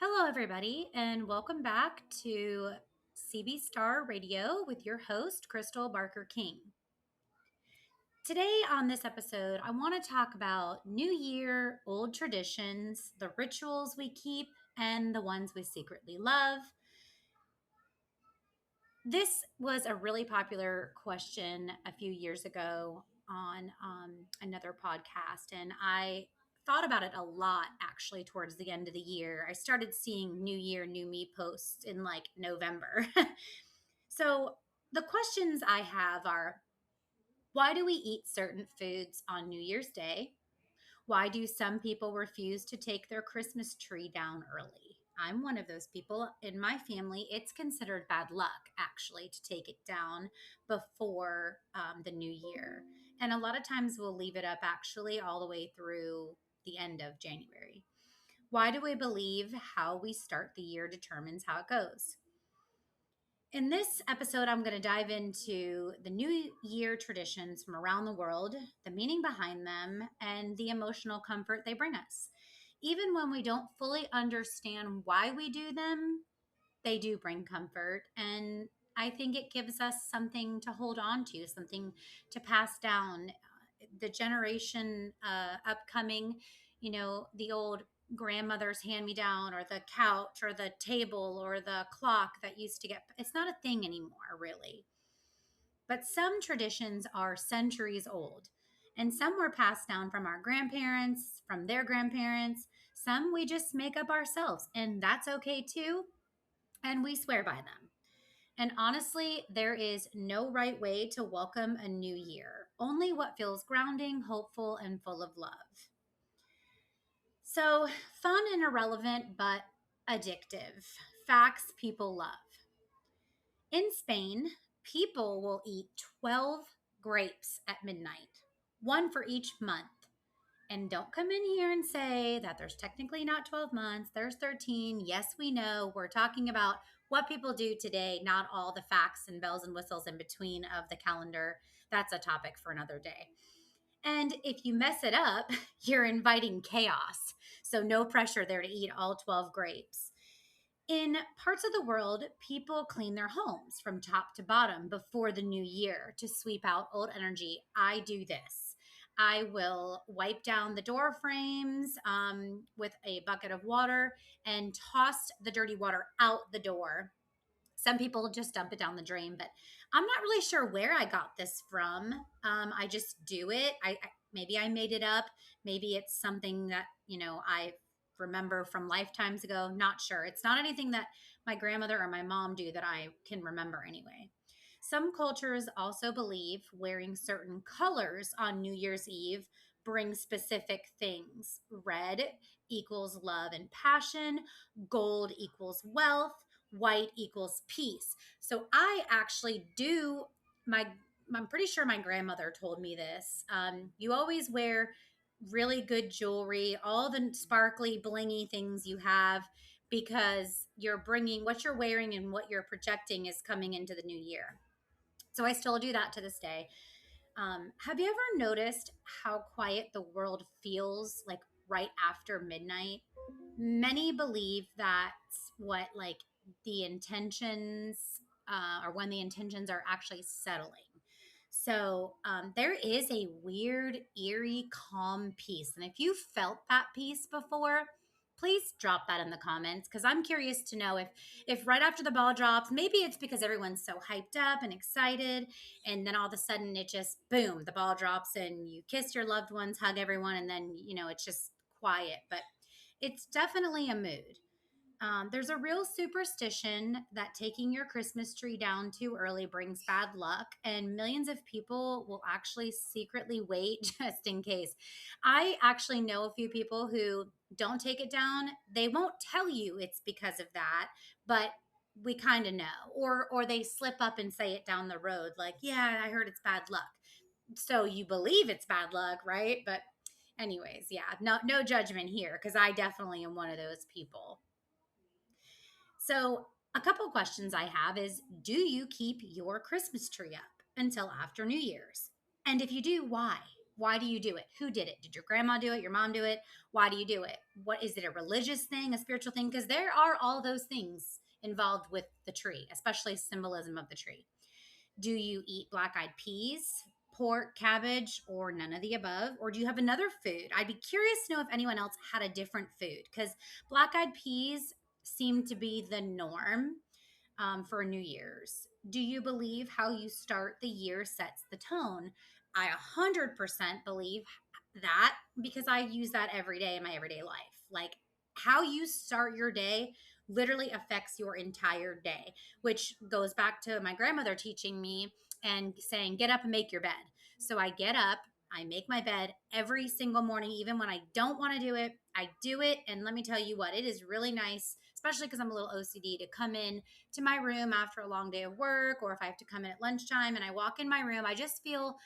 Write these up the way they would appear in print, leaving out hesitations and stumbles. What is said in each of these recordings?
Hello, everybody, and welcome back to CB Star Radio with your host, Crystal Barker King. Today, on this episode, I want to talk about New Year, old traditions, the rituals we keep, and the ones we secretly love. This was a really popular question a few years ago on another podcast, and I thought about it a lot actually towards the end of the year. I started seeing New Year, New Me posts in like November. So the questions I have are: why do we eat certain foods on New Year's Day? Why do some people refuse to take their Christmas tree down early? I'm one of those people. In my family, it's considered bad luck actually to take it down before the new year. And a lot of times we'll leave it up actually all the way through the end of January. Why do we believe how we start the year determines how it goes? In this episode, I'm going to dive into the New Year traditions from around the world, the meaning behind them, and the emotional comfort they bring us. Even when we don't fully understand why we do them, they do bring comfort. And I think it gives us something to hold on to, something to pass down. The generation upcoming, the old grandmother's hand me down, or the couch, or the table, or the clock that used to get, it's not a thing anymore, really. But some traditions are centuries old, and some were passed down from our grandparents, from their grandparents. Some we just make up ourselves, and that's okay too. And we swear by them. And honestly, there is no right way to welcome a new year, only what feels grounding, hopeful, and full of love. So, fun and irrelevant, but addictive. Facts people love. In Spain, people will eat 12 grapes at midnight, one for each month. And don't come in here and say that there's technically not 12 months, there's 13. Yes, we know. We're talking about what people do today, not all the facts and bells and whistles in between of the calendar. That's a topic for another day. And if you mess it up, you're inviting chaos. So, no pressure there to eat all 12 grapes. In parts of the world, people clean their homes from top to bottom before the new year to sweep out old energy. I do this. I will wipe down the door frames with a bucket of water and toss the dirty water out the door. Some people just dump it down the drain, but I'm not really sure where I got this from. I just do it. Maybe I made it up. Maybe it's something that I remember from lifetimes ago. Not sure. It's not anything that my grandmother or my mom do that I can remember anyway. Some cultures also believe wearing certain colors on New Year's Eve brings specific things. Red equals love and passion, gold equals wealth, white equals peace. So I actually do my I'm pretty sure my grandmother told me this. You always wear really good jewelry, all the sparkly, blingy things you have, because you're bringing what you're wearing and what you're projecting is coming into the new year. So I still do that to this day. Have you ever noticed how quiet the world feels like right after midnight? Many believe that's what like the intentions or when the intentions are actually settling. So there is a weird, eerie, calm peace. And if you felt that peace before, please drop that in the comments, because I'm curious to know if right after the ball drops, maybe it's because everyone's so hyped up and excited, and then all of a sudden it just boom, the ball drops and you kiss your loved ones, hug everyone, and then it's just quiet. But it's definitely a mood. There's a real superstition that taking your Christmas tree down too early brings bad luck, and millions of people will actually secretly wait just in case. I actually know a few people who don't take it down. They won't tell you it's because of that, but we kind of know, or they slip up and say it down the road, like, "Yeah, I heard it's bad luck." So you believe it's bad luck, right? But anyways, yeah, no judgment here, because I definitely am one of those people. So, a couple questions I have is: do you keep your Christmas tree up until after New Year's? And if you do, why? Why do you do it? Who did it? Did your grandma do it? Your mom do it? Why do you do it? What is it, a religious thing, a spiritual thing? Because there are all those things involved with the tree, especially symbolism of the tree. Do you eat black eyed peas, pork, cabbage, or none of the above? Or do you have another food? I'd be curious to know if anyone else had a different food because black eyed peas seem to be the norm for New Year's. Do you believe how you start the year sets the tone? I 100% believe that because I use that every day in my everyday life. Like how you start your day literally affects your entire day, which goes back to my grandmother teaching me and saying, get up and make your bed. So I get up, I make my bed every single morning, even when I don't want to do it. I do it. And let me tell you what, it is really nice, especially because I'm a little OCD, to come in to my room after a long day of work, or if I have to come in at lunchtime and I walk in my room, I just feel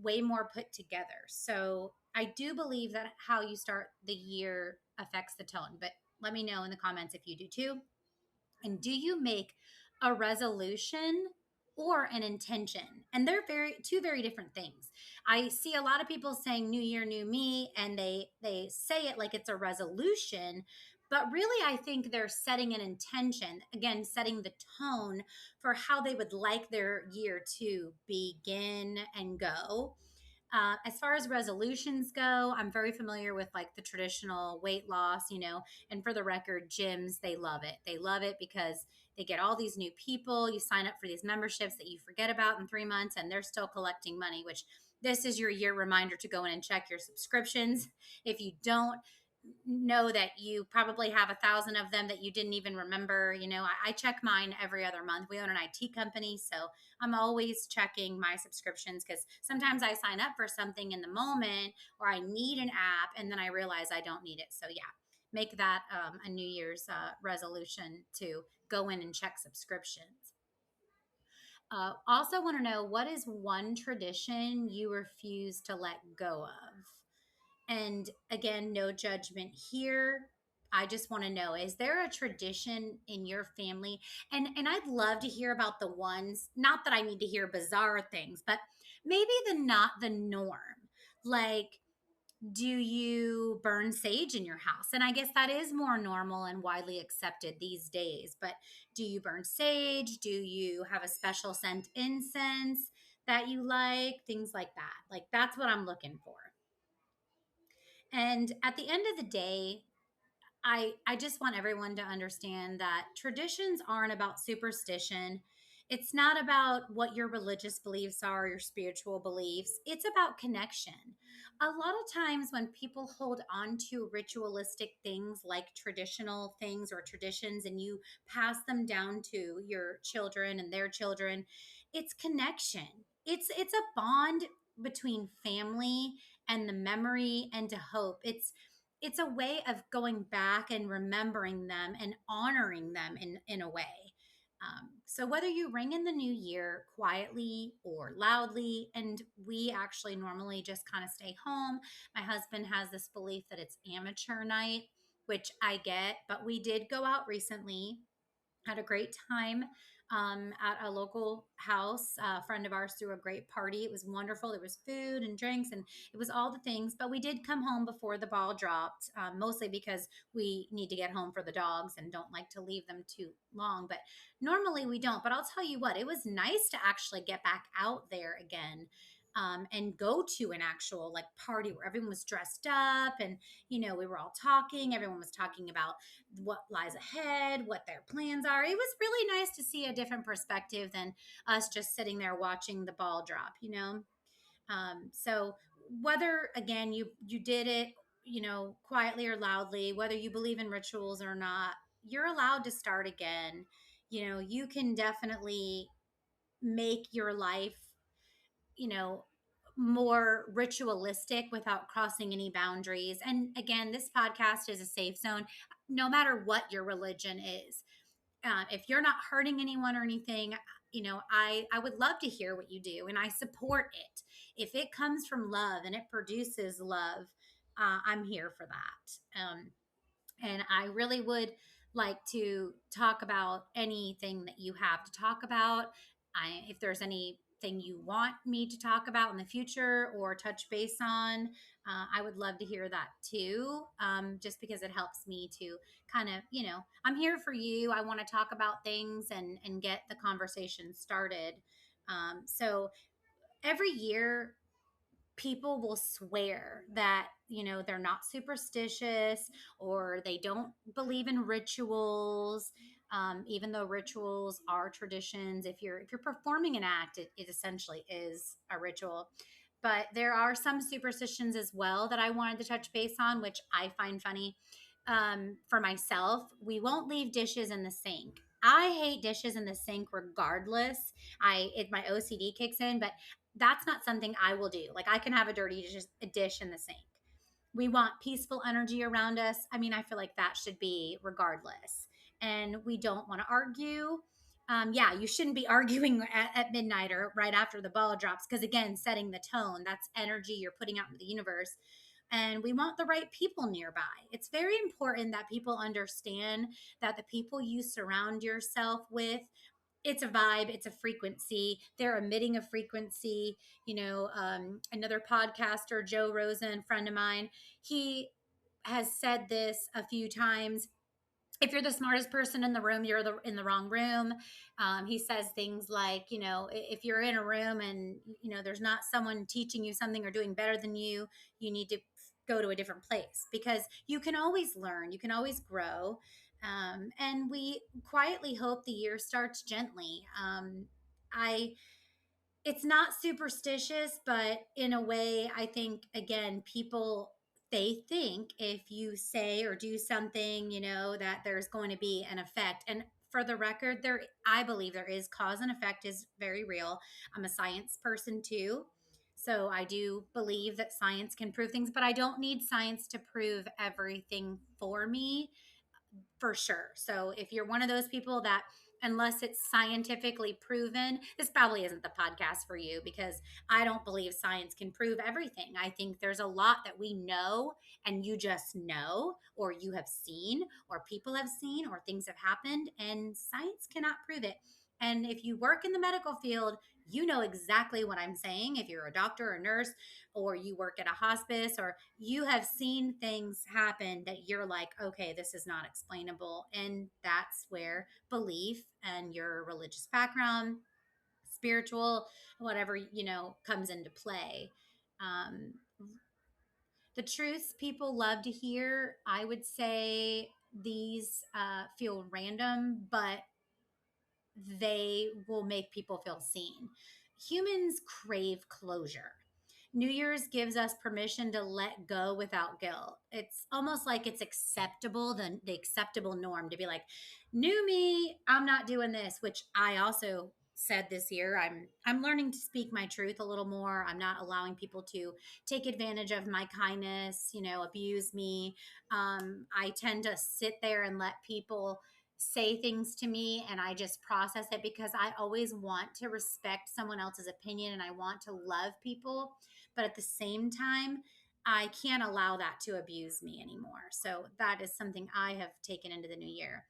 way more put together. So I do believe that how you start the year affects the tone. But let me know in the comments if you do too. And do you make a resolution or an intention? And they're two very different things. I see a lot of people saying new year, new me, and they say it like it's a resolution, but really I think they're setting an intention, again, setting the tone for how they would like their year to begin and go. As far as resolutions go, I'm very familiar with like the traditional weight loss, and for the record, gyms, they love it. They love it because they get all these new people. You sign up for these memberships that you forget about in 3 months, and they're still collecting money, which this is your year reminder to go in and check your subscriptions. If you don't, know that you probably have 1,000 of them that you didn't even remember. I check mine every other month. We own an IT company, so I'm always checking my subscriptions because sometimes I sign up for something in the moment or I need an app and then I realize I don't need it. So yeah, make that a New Year's resolution to go in and check subscriptions. Also want to know, what is one tradition you refuse to let go of? And again, no judgment here. I just want to know, is there a tradition in your family? And I'd love to hear about the ones, not that I need to hear bizarre things, but maybe not the norm. Like, do you burn sage in your house? And I guess that is more normal and widely accepted these days. But do you burn sage? Do you have a special scent incense that you like? Things like that. Like, that's what I'm looking for. And at the end of the day, I just want everyone to understand that traditions aren't about superstition. It's not about what your religious beliefs are, your spiritual beliefs. It's about connection. A lot of times when people hold on to ritualistic things like traditional things or traditions and you pass them down to your children and their children, it's connection. It's a bond between family and the memory and to hope. It's a way of going back and remembering them and honoring them in a way. So whether you ring in the new year quietly or loudly, and we actually normally just kind of stay home. My husband has this belief that it's amateur night, which I get, but we did go out recently, had a great time at a local house. A friend of ours threw a great party. It was wonderful. There was food and drinks, and it was all the things. But we did come home before the ball dropped, mostly because we need to get home for the dogs and don't like to leave them too long. But normally we don't. But I'll tell you what, it was nice to actually get back out there again. And go to an actual like party where everyone was dressed up and we were all talking, everyone was talking about what lies ahead, what their plans are. It was really nice to see a different perspective than us just sitting there watching the ball drop. So whether again you did it, quietly or loudly, whether you believe in rituals or not, you're allowed to start again. You can definitely make your life, you know, more ritualistic without crossing any boundaries. And again, this podcast is a safe zone, no matter what your religion is. If you're not hurting anyone or anything, I would love to hear what you do, and I support it. If it comes from love and it produces love, I'm here for that. And I really would like to talk about anything that you have to talk about. If there's any anything you want me to talk about in the future or touch base on, I would love to hear that too. Just because it helps me to kind of, I'm here for you. I want to talk about things and get the conversation started. So every year people will swear that they're not superstitious or they don't believe in rituals, even though rituals are traditions. If you're performing an act, it essentially is a ritual. But there are some superstitions as well that I wanted to touch base on, which I find funny. For myself, we won't leave dishes in the sink. I hate dishes in the sink regardless. My OCD kicks in, but that's not something I will do. Like I can have a dirty dish in the sink. We want peaceful energy around us. I mean, I feel like that should be regardless. And we don't want to argue. Yeah, you shouldn't be arguing at midnight or right after the ball drops because, again, setting the tone, that's energy you're putting out into the universe. And we want the right people nearby. It's very important that people understand that the people you surround yourself with, it's a vibe, it's a frequency, they're emitting a frequency. Another podcaster, Joe Rosen, friend of mine, he has said this a few times: if you're the smartest person in the room, you're in the wrong room. He says things like, if you're in a room and there's not someone teaching you something or doing better than you need to go to a different place, because you can always learn, you can always grow. And we quietly hope the year starts gently. I It's not superstitious, but in a way, I think, again, people, they think if you say or do something, that there's going to be an effect. And for the record, I believe there is cause and effect is very real. I'm a science person too. So I do believe that science can prove things, but I don't need science to prove everything for me, for sure. So if you're one of those people that, unless it's scientifically proven, this probably isn't the podcast for you, because I don't believe science can prove everything. I think there's a lot that we know and you just know, or you have seen, or people have seen, or things have happened, and science cannot prove it. And if you work in the medical field, you know exactly what I'm saying. If you're a doctor or nurse, or you work at a hospice, or you have seen things happen that you're like, okay, this is not explainable. And that's where belief and your religious background, spiritual, whatever, comes into play. Um, the truths people love to hear, I would say these feel random, but they will make people feel seen. Humans crave closure. New Year's gives us permission to let go without guilt. It's almost like it's acceptable, the acceptable norm to be like, new me, I'm not doing this, which I also said this year. I'm learning to speak my truth a little more. I'm not allowing people to take advantage of my kindness, abuse me. I tend to sit there and let people say things to me, and I just process it, because I always want to respect someone else's opinion and I want to love people. But at the same time, I can't allow that to abuse me anymore. So that is something I have taken into the new year.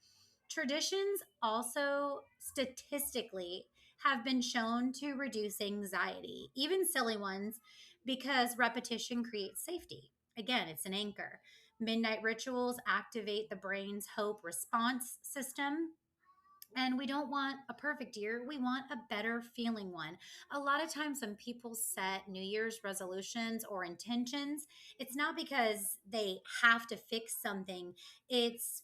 Traditions also statistically have been shown to reduce anxiety, even silly ones, because repetition creates safety. Again, it's an anchor. Midnight rituals activate the brain's hope response system. And we don't want a perfect year. We want a better feeling one. A lot of times when people set New Year's resolutions or intentions, it's not because they have to fix something. It's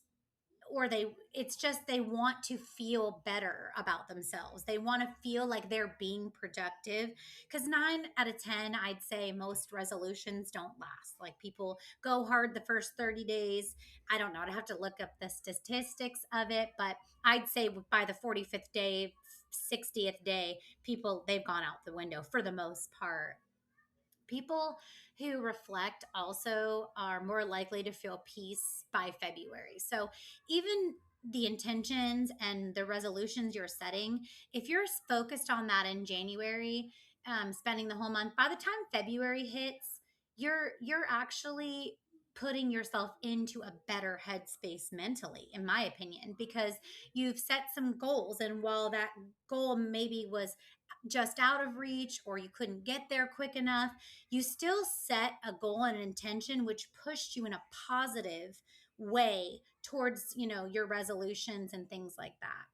it's just they want to feel better about themselves. They want to feel like they're being productive, because 9 out of 10, I'd say most resolutions don't last. Like, people go hard the first 30 days. I don't know, I'd have to look up the statistics of it, but I'd say by the 45th day, 60th day, people, they've gone out the window for the most part. People who reflect also are more likely to feel peace by February. So even the intentions and the resolutions you're setting, if you're focused on that in January, spending the whole month, by the time February hits, you're actually putting yourself into a better headspace mentally, in my opinion, because you've set some goals. And while that goal maybe was just out of reach or you couldn't get there quick enough, you still set a goal and an intention which pushed you in a positive way towards, your resolutions and things like that.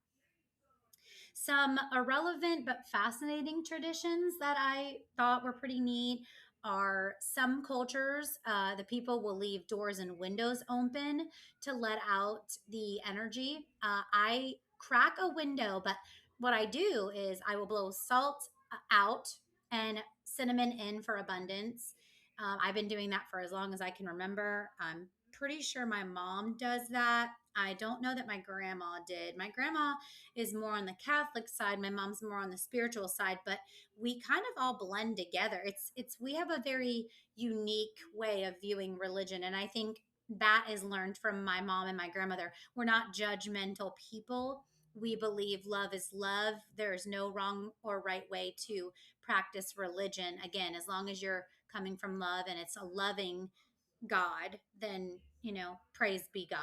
Some irrelevant but fascinating traditions that I thought were pretty neat are some cultures, the people will leave doors and windows open to let out the energy. I crack a window, but what I do is I will blow salt out and cinnamon in for abundance. I've been doing that for as long as I can remember. I'm pretty sure my mom does that. I don't know that my grandma did. My grandma is more on the Catholic side, my mom's more on the spiritual side, but we kind of all blend together. It's we have a very unique way of viewing religion, and I think that is learned from my mom and my grandmother. We're not judgmental people. We believe love is love. There's no wrong or right way to practice religion. Again, as long as you're coming from love and it's a loving God, then, praise be God.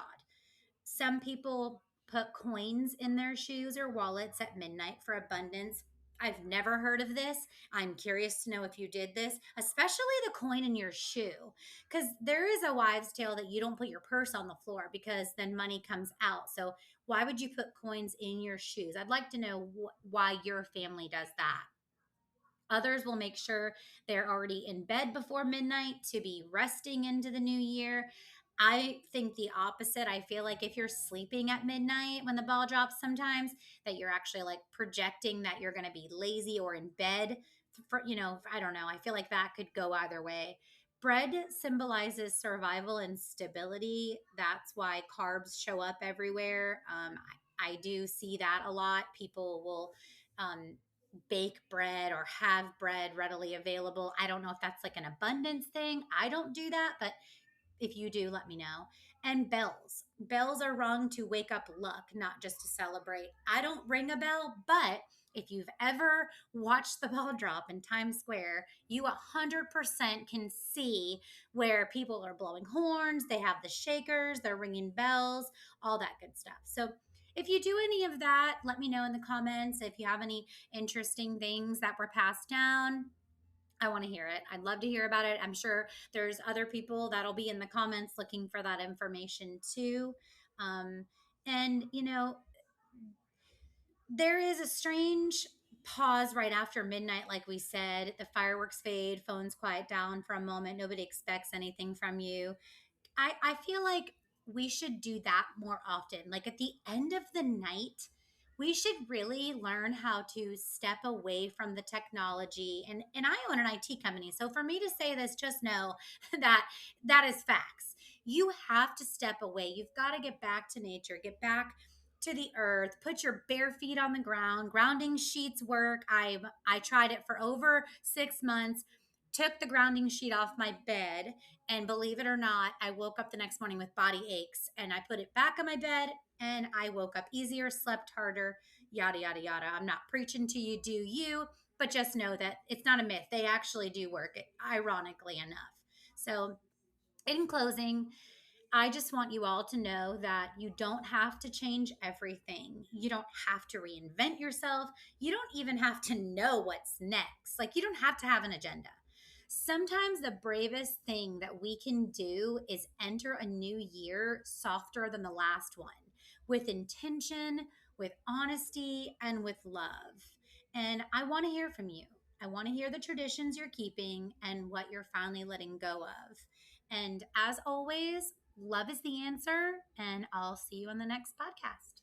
Some people put coins in their shoes or wallets at midnight for abundance. I've never heard of this. I'm curious to know if you did this, especially the coin in your shoe. Because there is a wives' tale that you don't put your purse on the floor because then money comes out. So, why would you put coins in your shoes? I'd like to know why your family does that. Others will make sure they're already in bed before midnight to be resting into the new year. I think the opposite. I feel like if you're sleeping at midnight when the ball drops sometimes, that you're actually like projecting that you're going to be lazy or in bed for, I don't know. I feel like that could go either way. Bread symbolizes survival and stability. That's why carbs show up everywhere. I do see that a lot. People will bake bread or have bread readily available. I don't know if that's like an abundance thing. I don't do that, but if you do, let me know. And bells. Bells are rung to wake up luck, not just to celebrate. I don't ring a bell, but if you've ever watched the ball drop in Times Square, you 100% can see where people are blowing horns, they have the shakers, they're ringing bells, all that good stuff. So if you do any of that, let me know in the comments. If you have any interesting things that were passed down, I want to hear it. I'd love to hear about it. I'm sure there's other people that'll be in the comments looking for that information too. And, there is a strange pause right after midnight, like we said. The fireworks fade, phones quiet down for a moment. Nobody expects anything from you. I feel like we should do that more often. Like at the end of the night, we should really learn how to step away from the technology. And I own an IT company. So for me to say this, just know that that is facts. You have to step away. You've got to get back to nature, get back to the earth, put your bare feet on the ground. Grounding sheets work. I tried it for over 6 months, took the grounding sheet off my bed, and believe it or not, I woke up the next morning with body aches, and I put it back on my bed and I woke up easier, slept harder, yada, yada, yada. I'm not preaching to you, do you, but just know that it's not a myth. They actually do work, ironically enough. So, in closing, I just want you all to know that you don't have to change everything. You don't have to reinvent yourself. You don't even have to know what's next. Like, you don't have to have an agenda. Sometimes the bravest thing that we can do is enter a new year softer than the last one, with intention, with honesty, and with love. And I want to hear from you. I want to hear the traditions you're keeping and what you're finally letting go of. And as always, love is the answer, and I'll see you on the next podcast.